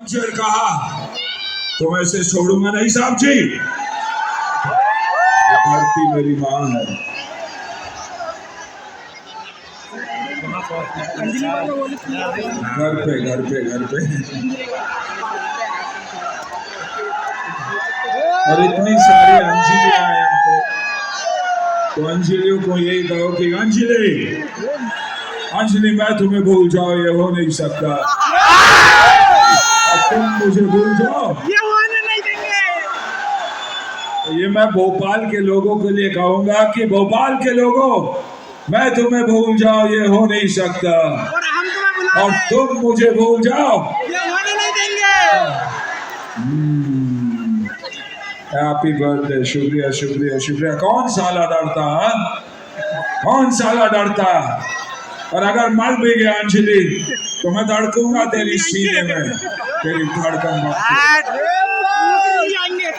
शेर कहा तो मैं इसे छोड़ूंगा नहीं साहब जी। ये धरती मेरी माँ है। घर पे घर पे घर पे और इतनी सारी अंजलियां हैं यहाँ पे, तो अंजलियों को यही कहो कि अंजलि अंजलि मैं तुम्हें भूल जाओ ये हो नहीं सकता, और तुम मुझे भूल जाओ ये होने नहीं देंगे। ये मैं भोपाल के लोगों के लिए कहूंगा कि भोपाल के लोगों मैं तुम्हें भूल जाओ ये हो नहीं सकता, और हम तुम्हें बुला और रहे तुम मुझे भूल जाओ ये होने नहीं देंगे। Happy birthday. शुक्रिया शुक्रिया शुक्रिया। कौन साला डरता है, कौन साला डरता, और अगर मर भी गया अंजलि तो मैं धड़कूंगा तेरी सीने में, तेरी धड़कन आएंगे।